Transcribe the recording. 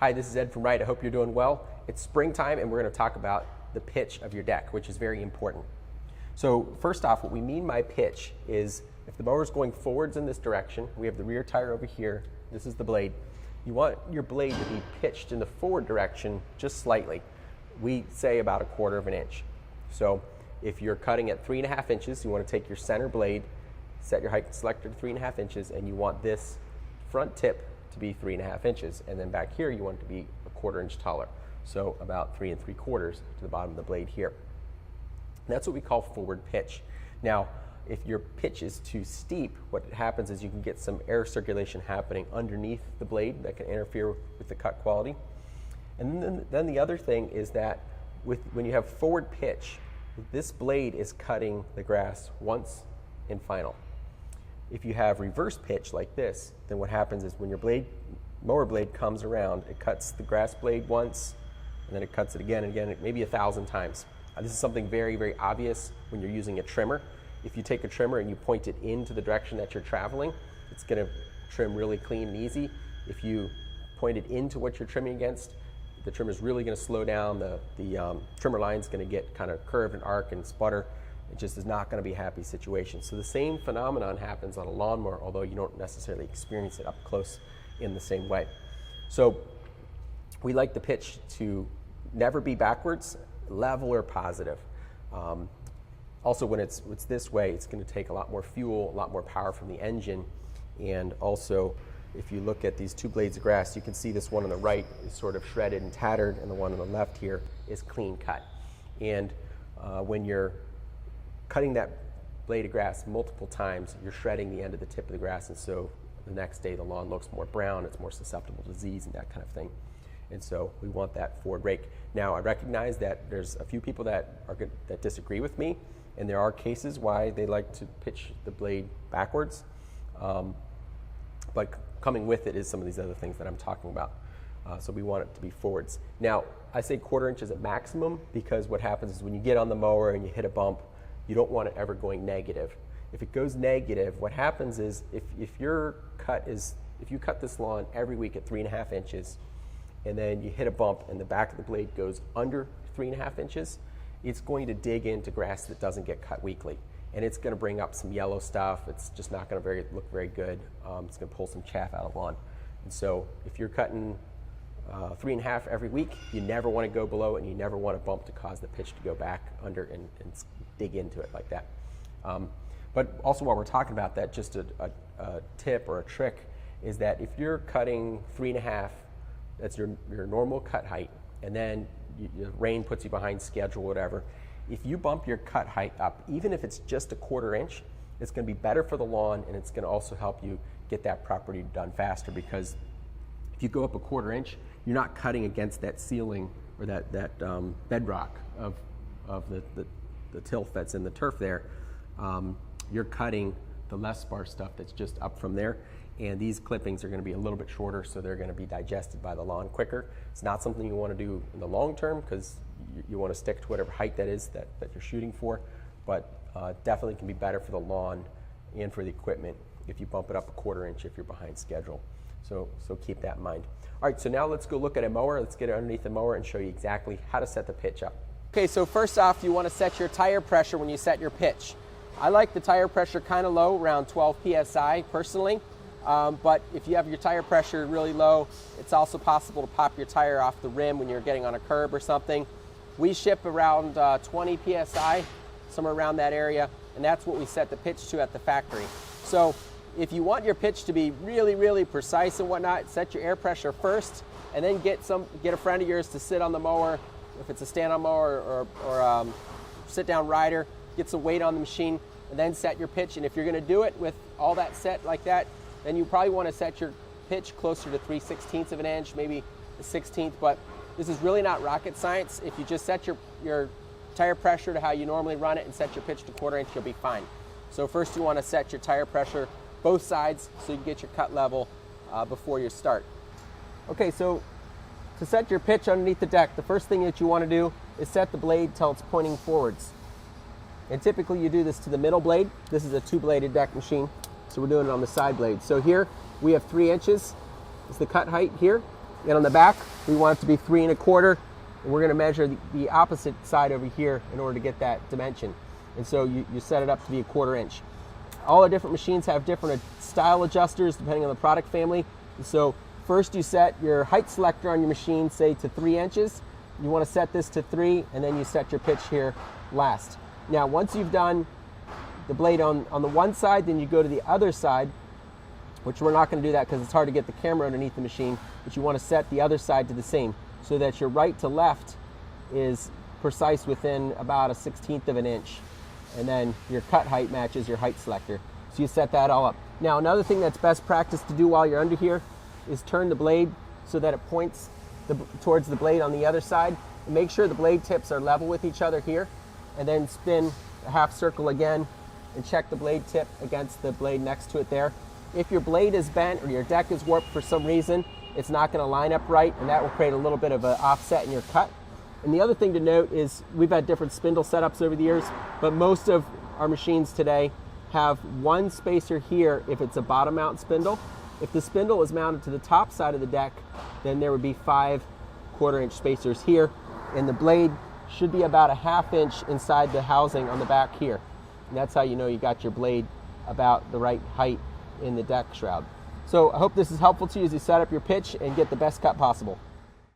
Hi, this is Ed from Wright. I hope you're doing well. It's springtime and we're going to talk about the pitch of your deck, which is very important. So first off, what we mean by pitch is if the mower is going forwards in this direction, we have the rear tire over here, this is the blade. You want your blade to be pitched in the forward direction just slightly. We say about 1/4 inch. So if you're cutting at 3.5 inches, you want to take your center blade, set your height selector to 3.5 inches, and you want this front tip to be 3.5 inches. And then back here, you want it to be 1/4 inch taller. So about 3 3/4 to the bottom of the blade here. That's what we call forward pitch. Now, if your pitch is too steep, what happens is you can get some air circulation happening underneath the blade that can interfere with the cut quality. And then the other thing is that when you have forward pitch, this blade is cutting the grass once and final. If you have reverse pitch like this, then what happens is when your mower blade comes around, it cuts the grass blade once, and then it cuts it again and again, maybe 1,000 times. This is something very, very obvious when you're using a trimmer. If you take a trimmer and you point it into the direction that you're traveling, it's going to trim really clean and easy. If you point it into what you're trimming against, the trimmer is really going to slow down. The trimmer line is going to get kind of curved and arc and sputter. It just is not going to be a happy situation. So the same phenomenon happens on a lawnmower, although you don't necessarily experience it up close in the same way. So we like the pitch to never be backwards, level or positive. Also, when it's this way, it's going to take a lot more fuel, a lot more power from the engine. And also, if you look at these two blades of grass, you can see this one on the right is sort of shredded and tattered, and the one on the left here is clean cut. And when you're cutting that blade of grass multiple times, you're shredding the end of the tip of the grass, and so the next day the lawn looks more brown, it's more susceptible to disease and that kind of thing. And so we want that forward rake. Now, I recognize that there's a few people that disagree with me, and there are cases why they like to pitch the blade backwards. But coming with it is some of these other things that I'm talking about. So we want it to be forwards. Now, I say 1/4 inch is a maximum because what happens is when you get on the mower and you hit a bump, you don't want it ever going negative. If it goes negative, what happens is if you cut this lawn every week at 3.5 inches, and then you hit a bump and the back of the blade goes under 3.5 inches, it's going to dig into grass that doesn't get cut weekly. And it's going to bring up some yellow stuff. It's just not going to look very good. It's going to pull some chaff out of the lawn. And so if you're cutting 3.5 every week, you never want to go below, and you never want a bump to cause the pitch to go back under and dig into it like that. But also while we're talking about that, just a tip or a trick is that if you're cutting 3.5, that's your normal cut height, and then the rain puts you behind schedule, whatever. If you bump your cut height up, even if it's just 1/4 inch, it's going to be better for the lawn, and it's going to also help you get that property done faster, because if you go up 1/4 inch, you're not cutting against that ceiling or that bedrock of the tilth that's in the turf there. You're cutting the less sparse stuff that's just up from there. And these clippings are going to be a little bit shorter, so they're going to be digested by the lawn quicker. It's not something you want to do in the long term, because you want to stick to whatever height that is that you're shooting for, but definitely can be better for the lawn and for the equipment if you bump it up 1/4 inch if you're behind schedule. So keep that in mind. All right, so now let's go look at a mower. Let's get it underneath the mower and show you exactly how to set the pitch up. Okay, so first off, you want to set your tire pressure when you set your pitch. I like the tire pressure kind of low, around 12 PSI personally. But if you have your tire pressure really low, it's also possible to pop your tire off the rim when you're getting on a curb or something. We ship around 20 PSI, somewhere around that area, and that's what we set the pitch to at the factory. So if you want your pitch to be really, really precise and whatnot, set your air pressure first, and then get a friend of yours to sit on the mower, if it's a stand-on mower or sit-down rider, get some weight on the machine, and then set your pitch. And if you're going to do it with all that set like that, then you probably want to set your pitch closer to 3/16 of an inch, maybe a 1/16, but this is really not rocket science. If you just set your tire pressure to how you normally run it and set your pitch to 1/4 inch, you'll be fine. So first you want to set your tire pressure both sides so you can get your cut level before you start. Okay, so to set your pitch underneath the deck, the first thing that you want to do is set the blade till it's pointing forwards. And typically you do this to the middle blade. This is a 2-bladed deck machine, so we're doing it on the side blade. So here we have 3 inches is the cut height here, And on the back, we want it to be 3 1/4. And we're going to measure the opposite side over here in order to get that dimension. And so you set it up to be 1/4 inch. All our different machines have different style adjusters depending on the product family. And so first you set your height selector on your machine, say to 3 inches. You want to set this to 3, and then you set your pitch here last. Now once you've done the blade on the one side, then you go to the other side, which we're not going to do that because it's hard to get the camera underneath the machine, but you want to set the other side to the same so that your right to left is precise within about a 1/16 of an inch. And then your cut height matches your height selector. So you set that all up. Now another thing that's best practice to do while you're under here is turn the blade so that it points towards the blade on the other side. And make sure the blade tips are level with each other here, and then spin a half circle again and check the blade tip against the blade next to it there. If your blade is bent or your deck is warped for some reason, it's not going to line up right, and that will create a little bit of an offset in your cut. And the other thing to note is we've had different spindle setups over the years, but most of our machines today have one spacer here if it's a bottom mount spindle. If the spindle is mounted to the top side of the deck, then there would be 5 1/4 inch spacers here, and the blade should be about a 1/2 inch inside the housing on the back here. And that's how you know you got your blade about the right height in the deck shroud. So I hope this is helpful to you as you set up your pitch and get the best cut possible.